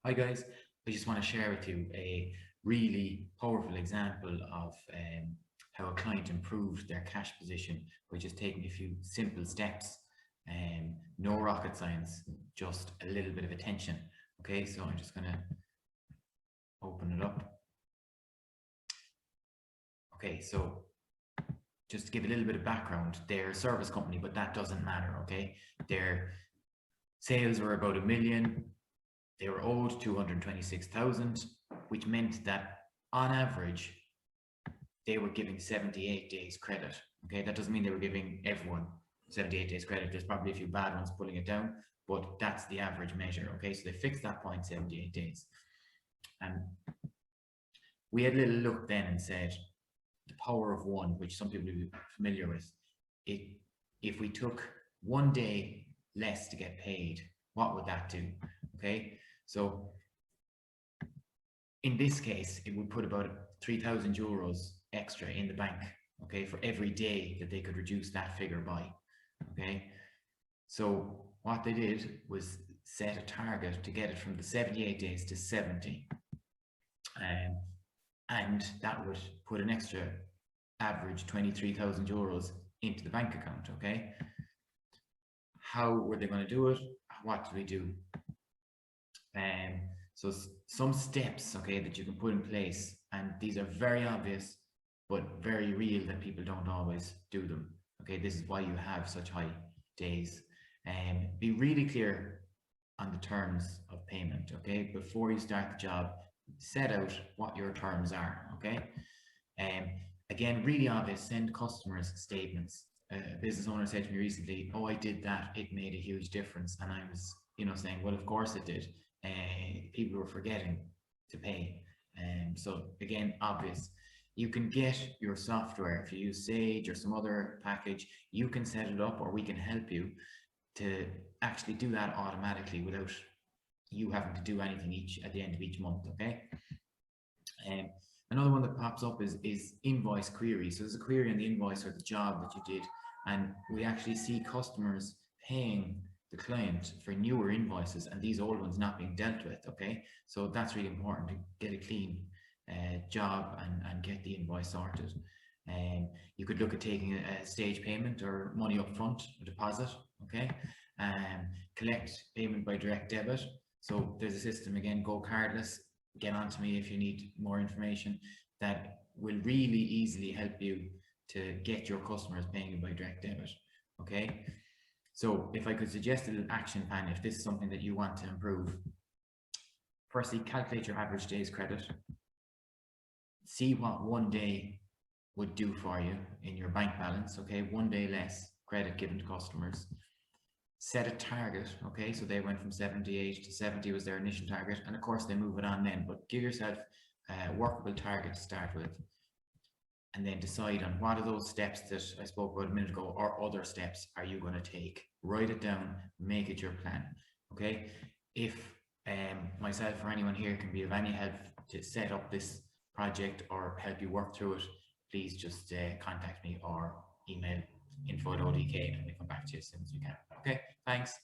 Hi guys, I just want to share with you a really powerful example of how a client improved their cash position by just taking a few simple steps. No rocket science, just a little bit of attention. Okay, so I'm just going to open it up. Okay, so just to give a little bit of background, they're a service company, but that doesn't matter. Okay, their sales were about 1 million. They were owed 226,000, which meant that on average, they were giving 78 days credit. Okay, that doesn't mean they were giving everyone 78 days credit. There's probably a few bad ones pulling it down, but that's the average measure. Okay, so they fixed that point, 78 days. And we had a little look then and said, the power of one, which some people will be familiar with, if we took 1 day less to get paid, what would that do? Okay, so in this case, it would put about 3,000 euros extra in the bank, okay, for every day that they could reduce that figure by, okay? So what they did was set a target to get it from the 78 days to 70. And that would put an extra average 23,000 euros into the bank account, okay? How were they going to do it? What did we do? So some steps, okay, that you can put in place, and these are very obvious, but very real that people don't always do them. Okay, this is why you have such high days. Be really clear on the terms of payment, okay? Before you start the job, set out what your terms are, okay? Again, really obvious, send customers statements. A business owner said to me recently, oh, I did that, it made a huge difference. And I was, saying, well, of course it did. People were forgetting to pay. So again, obvious. You can get your software, if you use Sage or some other package, you can set it up, or we can help you to actually do that automatically without you having to do anything at the end of each month, okay? Another one that pops up is invoice query. So there's a query on the invoice or the job that you did, and we actually see customers paying the client for newer invoices and these old ones not being dealt with, okay? So that's really important to get a clean job and get the invoice sorted. You could look at taking a stage payment or money up front, a deposit, okay? Collect payment by direct debit. So there's a system, again, Go Cardless. Get on to me if you need more information, that will really easily help you to get your customers paying you by direct debit, okay? So if I could suggest a little action plan, if this is something that you want to improve, firstly, calculate your average day's credit. See what 1 day would do for you in your bank balance, okay? 1 day less credit given to customers. Set a target, okay? So they went from 78 to 70 was their initial target. And of course they move it on then, but give yourself a workable target to start with. And then decide on what are those steps that I spoke about a minute ago, or other steps are you going to take. Write it down, make it your plan, okay? If myself or anyone here can be of any help to set up this project or help you work through it, please just contact me or email info@odk and we'll come back to you as soon as we can. Okay, thanks.